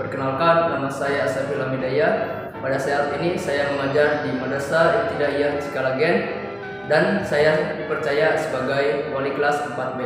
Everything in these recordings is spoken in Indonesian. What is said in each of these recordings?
Perkenalkan, nama saya Asafil Hamidayah. Pada saat ini saya mengajar di Madrasah Ibtidaiyah Cikalagen dan saya dipercaya sebagai wali kelas 4B.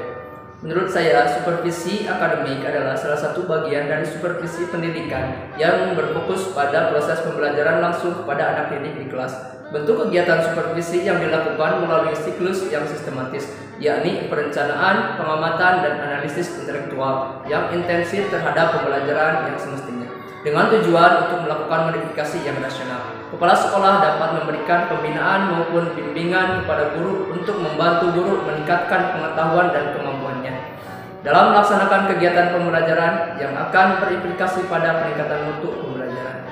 Menurut saya, supervisi akademik adalah salah satu bagian dari supervisi pendidikan yang berfokus pada proses pembelajaran langsung kepada anak didik di kelas. Bentuk kegiatan supervisi yang dilakukan melalui siklus yang sistematis, yakni perencanaan, pengamatan, dan analisis intelektual yang intensif terhadap pembelajaran yang semestinya, dengan tujuan untuk melakukan modifikasi yang rasional. Kepala sekolah dapat memberikan pembinaan maupun bimbingan kepada guru untuk membantu guru meningkatkan pengetahuan dan kemampuannya dalam melaksanakan kegiatan pembelajaran yang akan berimplikasi pada peningkatan mutu pembelajaran.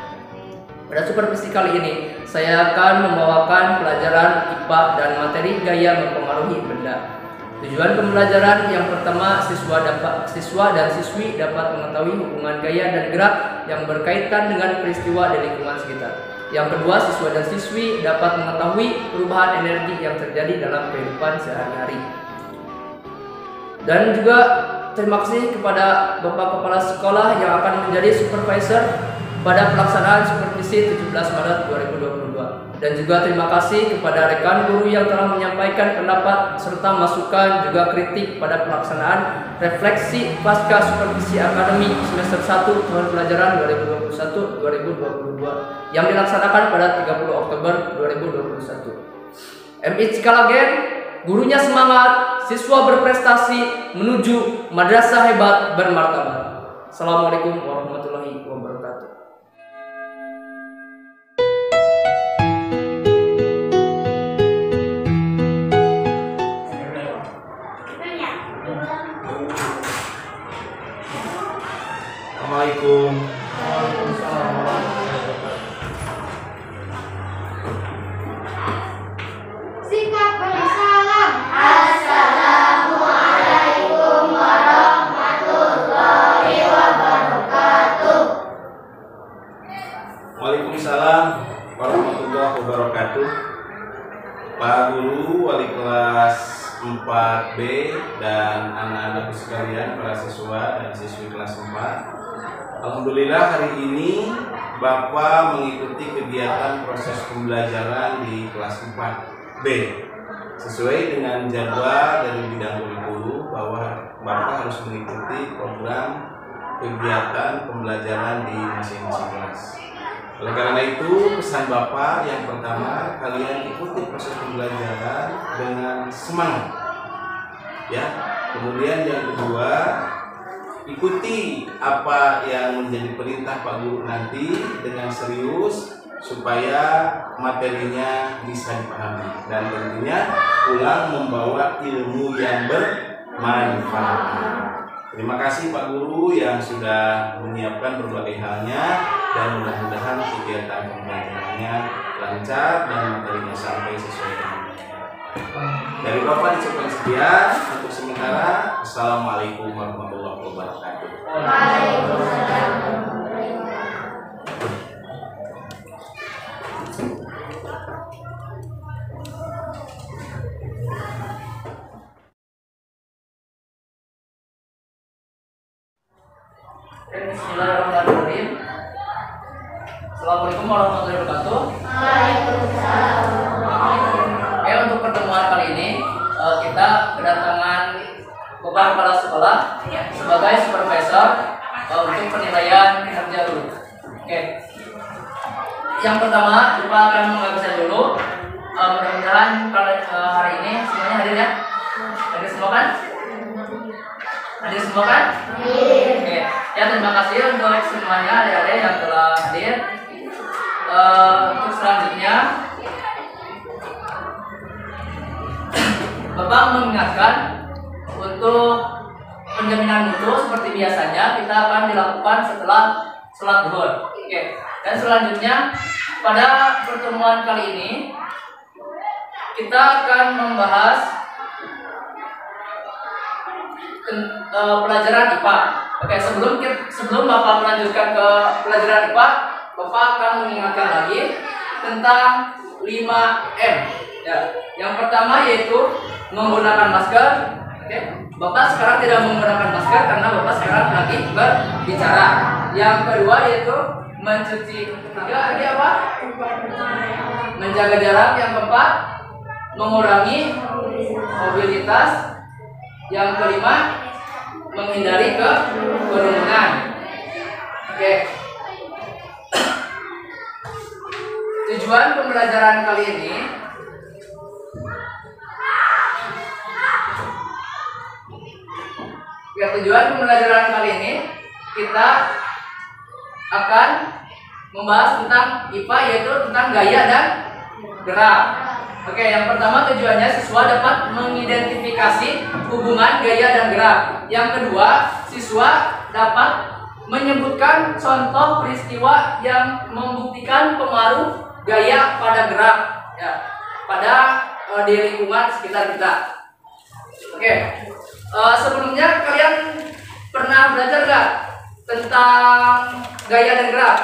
Pada supervisi kali ini, saya akan membawakan pelajaran IPA dan materi gaya mempengaruhi benda. Tujuan pembelajaran yang pertama, siswa dan siswi dapat mengetahui hubungan gaya dan gerak yang berkaitan dengan peristiwa di lingkungan sekitar. Yang kedua, siswa dan siswi dapat mengetahui perubahan energi yang terjadi dalam kehidupan sehari-hari. Dan juga terima kasih kepada Bapak Kepala Sekolah yang akan menjadi supervisor pada pelaksanaan supervisi 17 Maret 2022. Dan juga terima kasih kepada rekan guru yang telah menyampaikan pendapat serta masukan juga kritik pada pelaksanaan refleksi pasca supervisi akademik semester 1 tahun pelajaran 2021-2022 yang dilaksanakan pada 30 Oktober 2021. MI Cikalagen, gurunya semangat, siswa berprestasi menuju madrasah hebat bermartabat. Assalamualaikum warahmatullahi wabarakatuh. Assalamualaikum. Singkat bersalam. Assalamualaikum warahmatullahi wabarakatuh. Waalaikumsalam warahmatullahi wabarakatuh. Pak Guru, wali kelas 4B dan anak-anak sekalian, para siswa dan siswi kelas 4. Alhamdulillah hari ini Bapak mengikuti kegiatan proses pembelajaran di kelas 4B sesuai dengan jadwal dari bidang kurikulum bahwa Bapak harus mengikuti program kegiatan pembelajaran di masing-masing kelas. Oleh karena itu, pesan Bapak yang pertama, kalian ikuti proses pembelajaran dengan semangat. Ya. Kemudian yang kedua, ikuti apa yang menjadi perintah Pak Guru nanti dengan serius supaya materinya bisa dipahami dan tentunya pulang membawa ilmu yang bermanfaat. Terima kasih Pak Guru yang sudah menyiapkan berbagai halnya dan mudah-mudahan kegiatan pembelajarannya lancar dan materinya sampai sesuai dengan dari Bapak dicukupkan sekian untuk sementara. Assalamualaikum warahmatullahi wabarakatuh. Waalaikumsalam. Bismillahirrahmanirrahim. Assalamualaikum warahmatullahi wabarakatuh. Waalaikumsalam. Oke, untuk pertemuan kali ini kita kedatangan Bapak Kepala Sekolah sebagai supervisor untuk penilaian kinerja guru. Oke. Yang pertama, Bapak akan mengabsen dulu. Mudah-mudahan hari ini semuanya hadir ya. Hadir semua kan? Hadir semua kan? Oke. Ya, terima kasih untuk semuanya adik-adik yang telah hadir. Untuk selanjutnya, Bapak mengingatkan untuk penjaminan mutu seperti biasanya kita akan dilakukan setelah sholat zuhur. Oke. Dan selanjutnya pada pertemuan kali ini kita akan membahas pelajaran IPA. Oke, sebelum Bapak melanjutkan ke pelajaran IPA, Bapak akan mengingatkan lagi tentang 5M. Ya, yang pertama yaitu menggunakan masker. Oke. Bapak sekarang tidak menggunakan masker karena Bapak sekarang lagi berbicara. Yang kedua yaitu mencuci. Ketiga lagi apa? Menjaga jarak. Yang keempat mengurangi mobilitas. Yang kelima menghindari kerumunan. Oke. Tujuan pembelajaran kali ini kita akan membahas tentang IPA, yaitu tentang gaya dan gerak. Oke, yang pertama tujuannya siswa dapat mengidentifikasi hubungan gaya dan gerak. Yang kedua, siswa dapat menyebutkan contoh peristiwa yang membuktikan pengaruh gaya pada gerak, ya, pada di lingkungan sekitar kita. Oke, sebelumnya kalian pernah belajar gak tentang gaya dan gerak?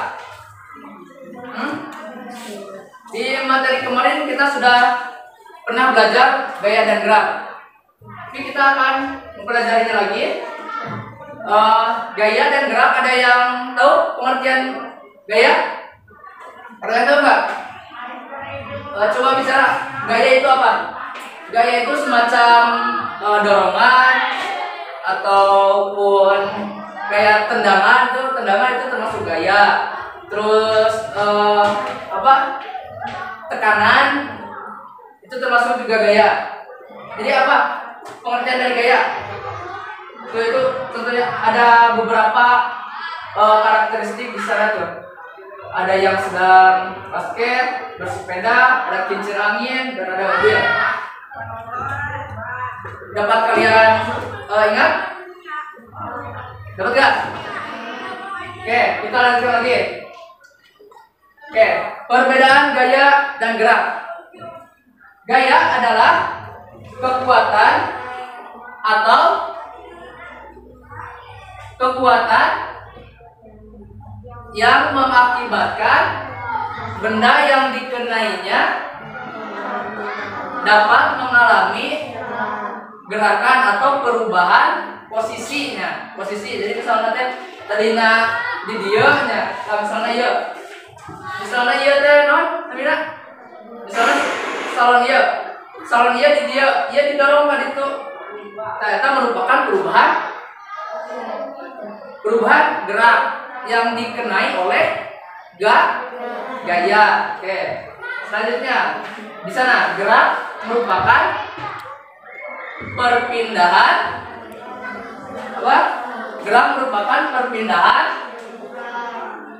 Di materi kemarin kita sudah pernah belajar gaya dan gerak, tapi kita akan mempelajarinya lagi. Gaya dan gerak, ada yang tahu pengertian gaya? Ada yang tahu nggak? Coba bicara, gaya itu apa? Gaya itu semacam dorongan ataupun kayak tendangan itu termasuk gaya. Terus tekanan itu termasuk juga gaya. Jadi apa pengertian dari gaya? Itu tentunya ada beberapa karakteristik di sana tuh. Ada yang sedang basket, bersepeda, ada kincir angin, dan ada mobil. Dapat kalian ingat? Dapat gak? Oke, kita lanjut lagi. Oke, perbedaan gaya dan gerak. Gaya adalah kekuatan atau yang mengakibatkan benda yang dikenainya dapat mengalami gerakan atau perubahan posisinya. Jadi misalnya tadi di dia nya, misalnya iya teh non, Amira. Misalnya salon iya di dia, ia didorong kan itu. Ternyata merupakan perubahan gerak yang dikenai oleh gaya. Oke. Selanjutnya di sana gerak merupakan perpindahan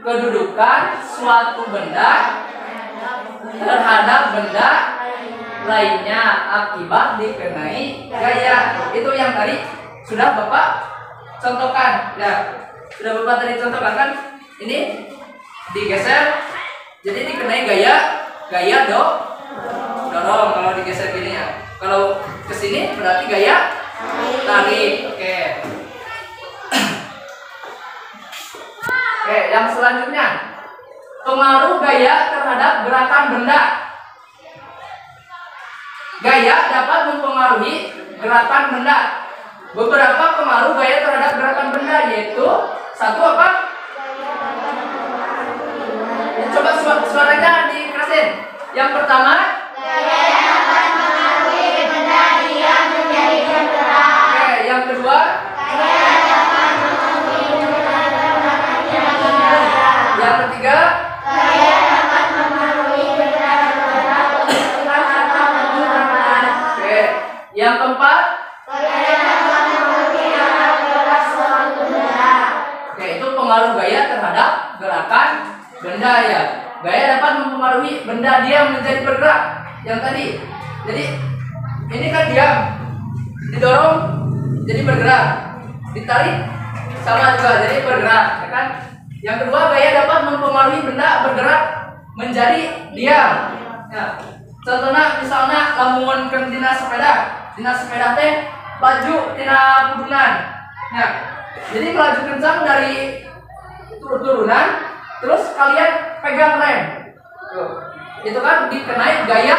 kedudukan suatu benda terhadap benda lainnya akibat dikenai gaya. Itu yang tadi sudah Bapak contohkan, ya. Sudah Bapak tadi contohkan kan? Ini digeser, jadi dikenai gaya dorong kalau digeser gini ya. Kalau kesini berarti gaya tarik. Oke. Oke, yang selanjutnya pengaruh gaya terhadap gerakan benda. Gaya dapat mempengaruhi gerakan benda. Beberapa pengaruh gaya terhadap gerakan benda yaitu satu apa? Coba suaranya dikerasin. Yang pertama, gaya dapat mempengaruhi benda dia menjadi bergerak. Oke, yang kedua, Gaya dapat mempengaruhi benda dia bergerak. yang ketiga, Gaya dapat mempengaruhi benda bergerak atau bergerak. oke, yang keempat, Gaya dapat mempengaruhi arah gerak suatu benda. oke, itu pengaruh gaya terhadap gerakan benda ya. Gaya dapat mempengaruhi benda dia menjadi bergerak. Yang tadi, jadi ini kan diam, didorong jadi bergerak, ditarik sama juga jadi bergerak, ya kan? Yang kedua, gaya dapat mempengaruhi benda bergerak menjadi diam. Ya. Contohnya misalnya lamun ke dinas sepeda teh laju tina kudunan. Ya. Jadi melaju kencang dari turunan, terus kalian pegang rem. Tuh. Itu kan dikenai gaya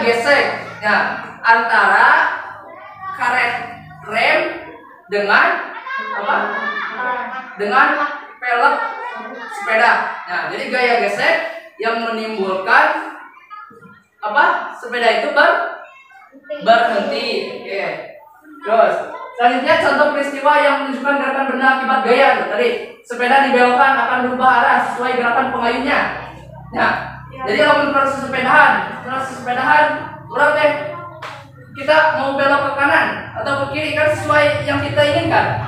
gesek. Nah, antara karet rem dengan apa? dengan pelek sepeda. Nah, jadi gaya gesek yang menimbulkan apa? Sepeda itu berhenti. Oke. Terus selanjutnya contoh peristiwa yang menunjukkan gerakan benda akibat gaya. Tadi sepeda dibelokkan akan berubah arah sesuai gerakan pengayunya. Nah, jadi kalau proses sepedahan orang teh kita mau belok ke kanan atau ke kiri kan sesuai yang kita inginkan.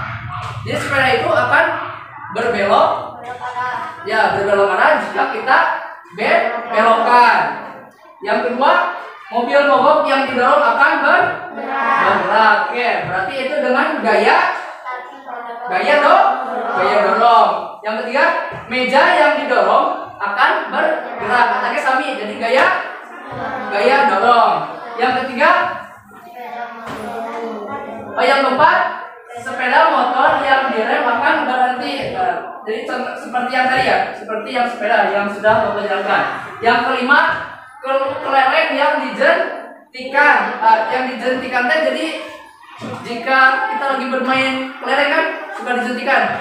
Jadi sepeda itu akan berbelok arah jika kita belokkan. Yang kedua, mobil mogok yang didorong akan bergerak. Oke, berarti itu dengan gaya dorong. Yang ketiga, meja yang didorong akan bergerak. Katanya sami, jadi gaya dorong. Yang ketiga, yang keempat, sepeda motor yang direm akan berhenti. Jadi seperti yang tadi ya, seperti yang sepeda yang sudah Bapak jelaskan. Yang kelima, kelereng yang dijentikan. Yang dijentikan teh jadi jika kita lagi bermain kelereng kan suka dijentikan.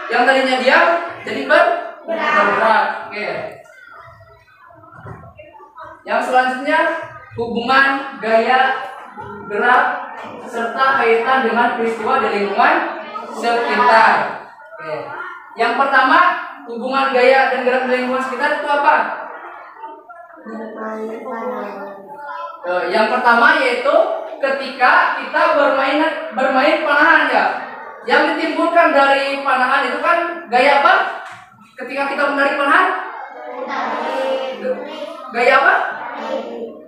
Yang tadinya diam jadi bergerak. Oke. Yang selanjutnya hubungan gaya gerak serta kaitan dengan peristiwa di lingkungan sekitar. Oke. Yang pertama, hubungan gaya dan gerak di lingkungan sekitar itu apa? Yang pertama yaitu ketika kita bermain panahan ya. Yang ditimbulkan dari panahan itu kan gaya apa? Ketika kita menarik panahan? Gaya apa?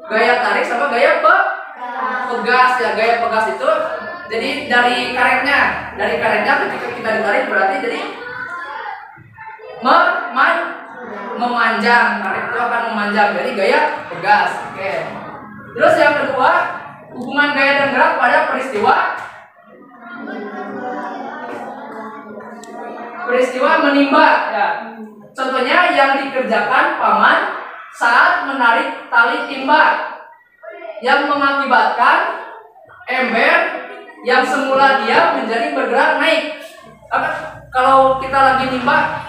Gaya tarik sama gaya pegas ya. Gaya pegas itu jadi dari karetnya ketika kita ditarik berarti jadi memanjang, karet itu akan memanjang, jadi gaya pegas. Oke. Terus yang kedua, hubungan gaya dan gerak pada peristiwa menimba ya. Contohnya yang dikerjakan paman saat menarik tali timba yang mengakibatkan ember yang semula diam menjadi bergerak naik. Kalau kita lagi nimba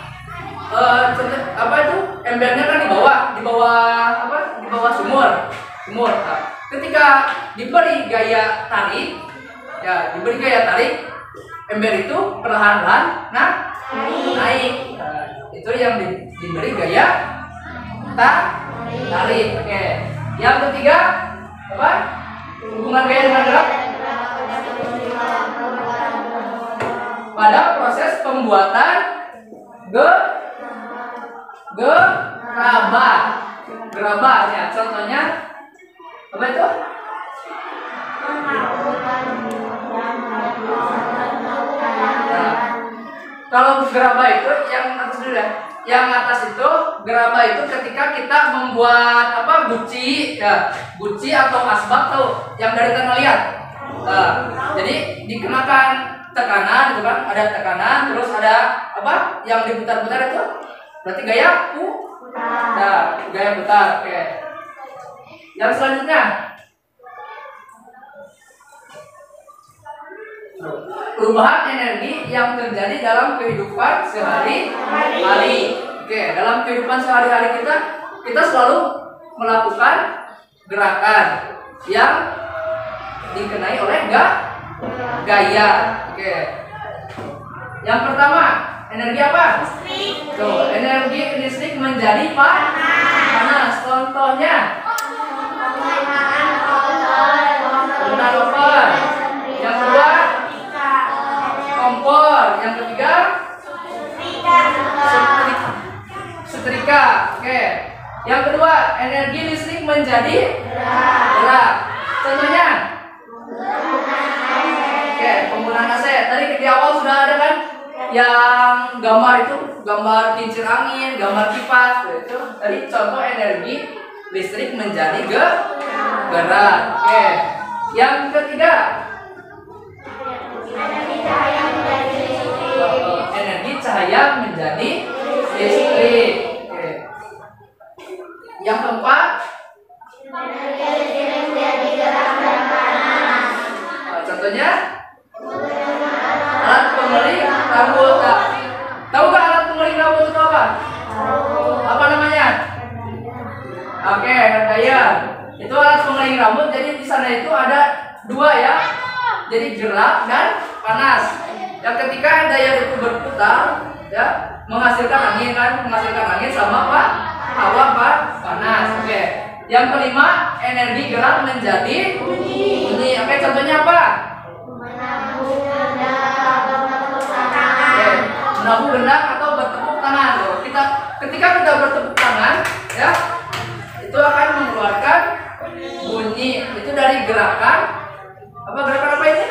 embernya kan di bawah sumur. Ketika diberi gaya tarik ember itu perlahan-lahan naik. Itu yang diberi gaya tarik. Oke. Yang ketiga apa? Hubungan gaya dengan gerak pada proses pembuatan gerabah ya. Contohnya apa itu? Kalau gerabah itu yang atas dulu ya. Yang atas itu gerabah itu ketika kita membuat guci atau asbak tuh yang dari tanah liat. Jadi dikenakan tekanan, itu kan ada tekanan, terus ada yang diputar-putar itu berarti gaya gaya putar. Oke. Yang selanjutnya perubahan energi yang terjadi dalam kehidupan sehari-hari. Oke, dalam kehidupan sehari-hari kita selalu melakukan gerakan yang dikenai oleh gaya. Oke. Yang pertama, energi apa? Tuh, energi listrik menjadi panas. Contohnya penggunaan oven. Yang kedua, kompor. Yang ketiga, setrika. Oke. Yang kedua, energi listrik menjadi gerak. Contohnya, oke, penggunaan AC. Tadi di awal sudah ada kan yang gambar itu, gambar kincir angin, gambar kipas. Itu tadi contoh energi listrik menjadi gerak. Oke. Yang ketiga, energi cahaya menjadi listrik. Oke. Yang keempat, contohnya alat pemering rambut. Apa namanya? Oke, hand dryer. Itu alat pengering rambut. Jadi di sana itu ada dua ya. Jadi gerak dan panas. Yang ketika hand dryer itu berputar, ya, menghasilkan angin sama apa? Hawa panas. Oke. Yang kelima, energi gerak menjadi bunyi. Oke, contohnya apa? Menabuh gendang atau bertepuk tangan. Ketika kita bertepuk tangan, ya, itu akan mengeluarkan bunyi. Itu dari gerakan apa ini?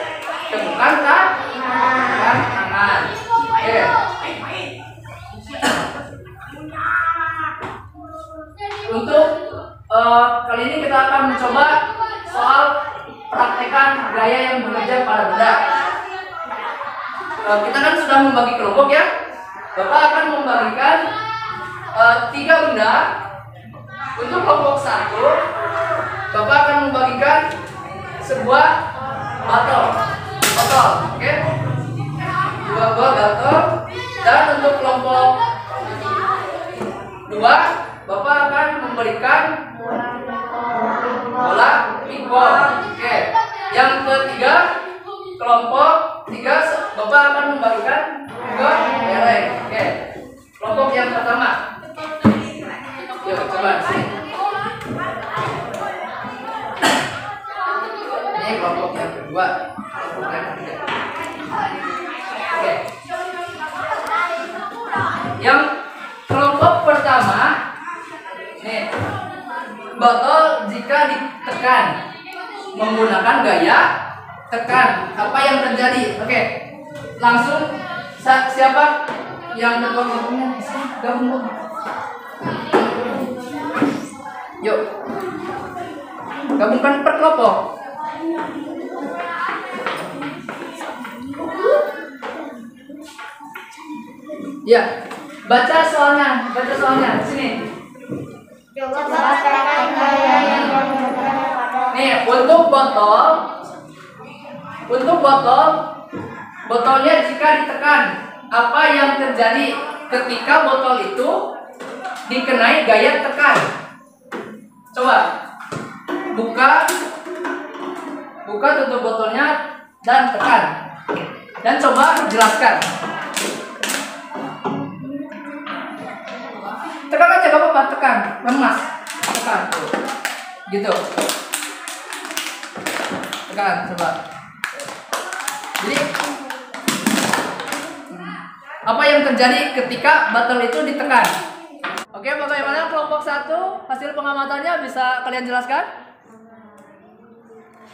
Tepukan tangan. Oke. Untuk kali ini kita akan mencoba soal praktekan gaya yang bekerja pada benda. Kita kan sudah membagi kelompok ya. Bapak akan membagikan 3 benda. Untuk kelompok 1, Bapak akan membagikan sebuah botol, oke? 2 buah botol. Dan untuk kelompok 2, Bapak akan memberikan bola pingpong. Oke. Yang ketiga, kelompok 3, Bapak akan membagikan 2 kelereng. Oke. Kelompok yang pertama. Yuk, coba sini. Ini kelompok yang kedua. Kelompok yang ketiga. Oke. Yang kelompok pertama, nih, botol jika ditekan menggunakan gaya tekan, apa yang terjadi? Oke, langsung siapa yang ketua kelompoknya? Gabung. Yuk, gabungkan per kelompok. Ya, baca soalnya. Sini. Nih, untuk botolnya jika ditekan, apa yang terjadi ketika botol itu dikenai gaya tekan? Coba buka tutup botolnya dan tekan, dan coba jelaskan. Tekan aja, gak apa-apa, tekan, lemas, tekan, gitu. Tekan, coba. Jadi, apa yang terjadi ketika botol itu ditekan? Oke, bagaimana kelompok 1 hasil pengamatannya bisa kalian jelaskan?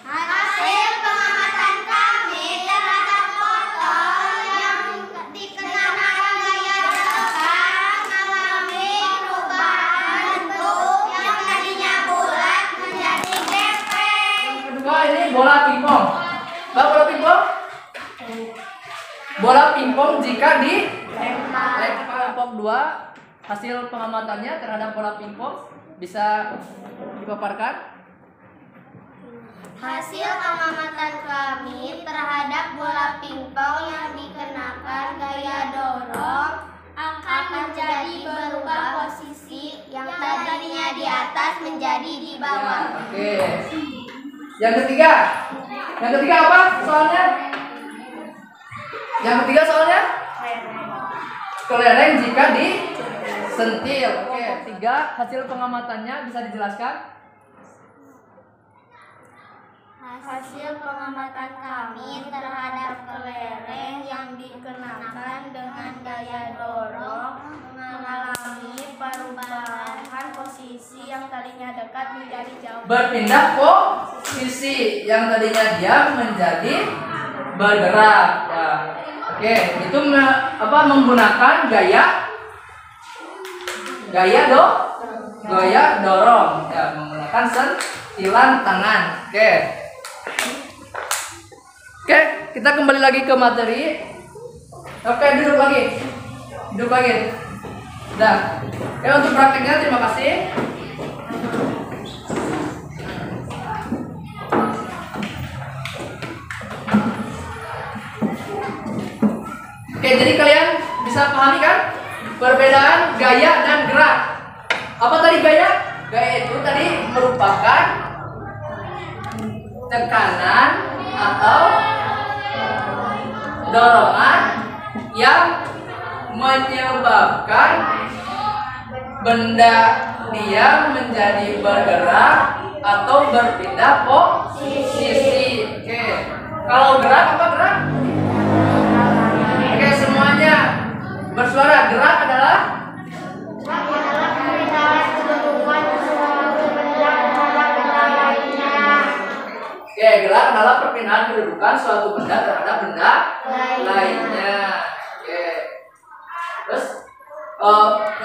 Hasil pengamatan kami terhadap botol yang dikenakan gaya tekan mengalami perubahan bentuk yang tadinya bulat menjadi gepeng. Kedua, ini bola pingpong. Bola pingpong? Bola pingpong jika dilempar. Kelompok 2 hasil pengamatannya terhadap bola pingpong bisa dipaparkan? Hasil pengamatan kami terhadap bola pingpong yang dikenakan gaya dorong akan menjadi berubah posisi yang tadinya di atas menjadi di bawah. Ya, oke. Yang ketiga apa soalnya? Kelereng jika disentil. Oke, 3 hasil pengamatannya bisa dijelaskan? Hasil pengamatan kami terhadap kelereng yang dikenakan dengan gaya dorong mengalami perubahan posisi yang tadinya dekat menjadi jauh. Berpindah posisi yang tadinya diam menjadi bergerak. Ya. Oke, itu menggunakan gaya dorong. Ya, menggunakan sentilan tangan. Oke, kita kembali lagi ke materi. Oke, duduk lagi. Udah. Untuk prakteknya terima kasih. Oke, jadi kalian bisa pahami kan perbedaan gaya dan gerak. Apa tadi gaya? Gaya itu tadi merupakan tekanan atau dorongan yang menyebabkan benda dia menjadi bergerak atau berpindah posisi. Oke. Kalau gerak apa gerak? Oke, semuanya bersuara. Gerak adalah gerak adalah perpindahan kedudukan suatu benda terhadap benda lainnya. Oke. Terus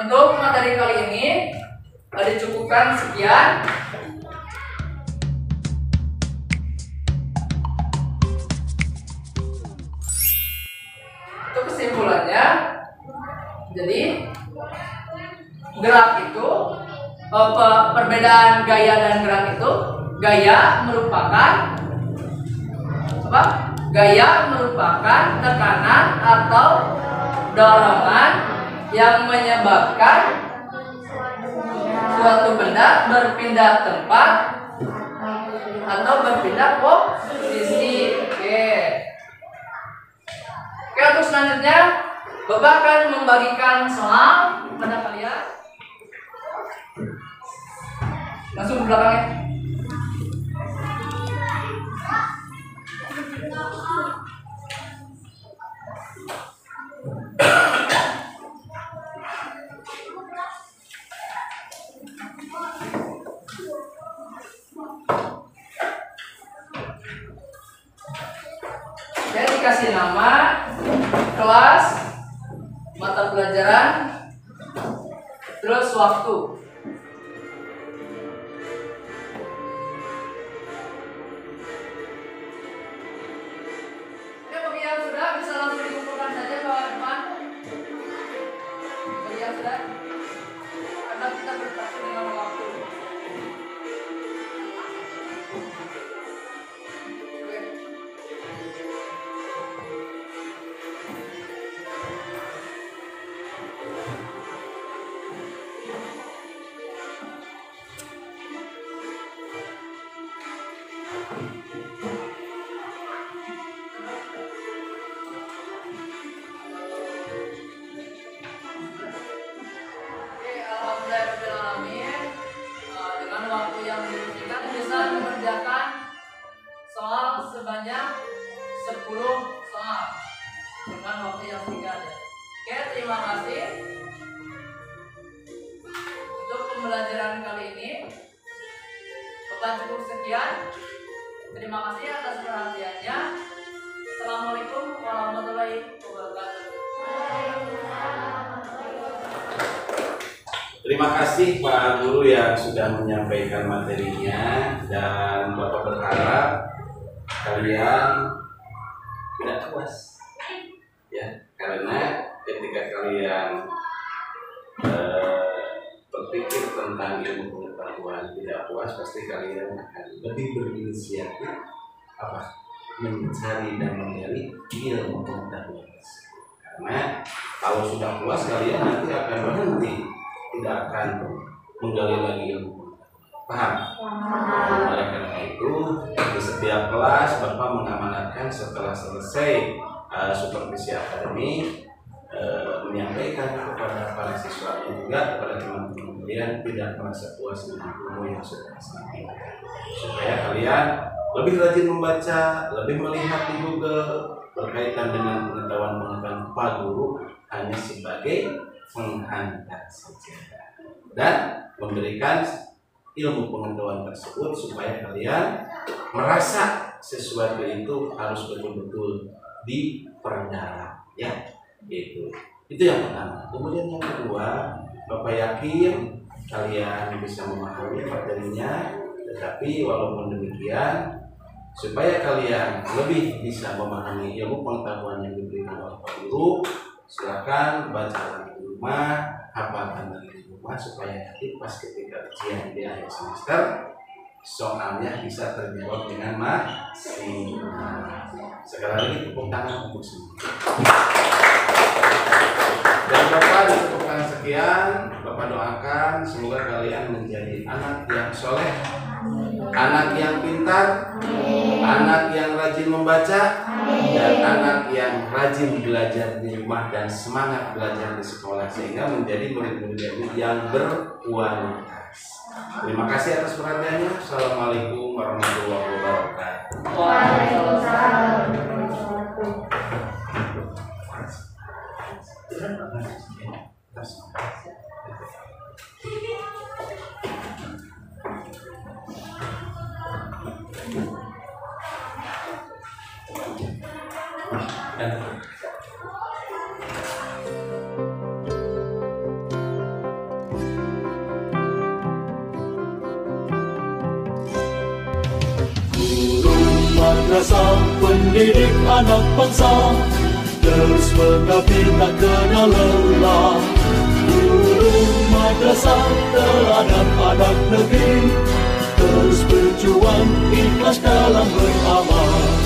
untuk materi kali ini dicukupkan sekian. Untuk kesimpulannya, jadi gerak itu perbedaan gaya dan gerak itu, gaya merupakan apa? Gaya merupakan tekanan atau dorongan yang menyebabkan suatu benda berpindah tempat atau berpindah posisi. Oke. Oke, untuk selanjutnya Bapak akan membagikan soal kepada kalian. Langsung ke belakangnya. Saya dikasih nama, kelas, mata pelajaran, terus waktu. Oke, bagi yang sudah bisa langsung dikumpulkan saja ke depan. Bagi yang sudah, karena kita berpacu dengan waktu. Sebanyak 10 soal dengan waktu yang singkat ya. Oke, terima kasih untuk pembelajaran kali ini. Bapak cukup sekian. Terima kasih atas perhatiannya. Assalamualaikum warahmatullahi wabarakatuh. Terima kasih Pak Guru yang sudah menyampaikan materinya, dan Bapak berharap kalian tidak puas ya, karena ketika kalian berpikir tentang ilmu pengetahuan tidak puas, pasti kalian akan lebih berinisiatif mencari dan menggali ilmu pengetahuan tersebut. Karena kalau sudah puas, kalian nanti akan berhenti, tidak akan menggali lagi ilmu pengetahuan. Paham? Oleh karena itu, di setiap kelas Bapak mengamanatkan setelah selesai supervisi akademik, menyampaikan kepada para siswa dan juga kepada teman-teman kalian tidak merasa puas dengan ilmu yang sudah disampaikan, supaya kalian lebih rajin membaca, lebih melihat di Google berkaitan dengan pengetahuan Pak Guru hanya sebagai penghantar saja, dan memberikan ilmu pengetahuan tersebut supaya kalian merasa sesuatu itu harus betul-betul diperdalam ya. Itu yang pertama. Kemudian yang kedua, Bapak yakin kalian bisa memahami materinya, tetapi walaupun demikian, supaya kalian lebih bisa memahami ilmu pengetahuan yang diberikan oleh Pak Guru, silakan baca lagi di rumah, hafalkan lagi di rumah, supaya nanti pas ketika ujian di akhir semester soalnya bisa terjawab dengan maksimal. Sekali lagi tepuk tangan untuk semua. Dan Bapak ditepuk Bapak doakan semoga kalian menjadi anak yang soleh, anak yang pintar, anak yang rajin membaca, dan anak yang rajin belajar di rumah dan semangat belajar di sekolah sehingga menjadi murid-murid yang berkualitas. Terima kasih atas perhatiannya. Assalamualaikum warahmatullahi wabarakatuh. Waalaikumsalam. Madrasah pendidik anak bangsa, terus mengabdi tak kenal lelah. Guru madrasah teladan anak negeri, terus berjuang ikhlas dalam beramal.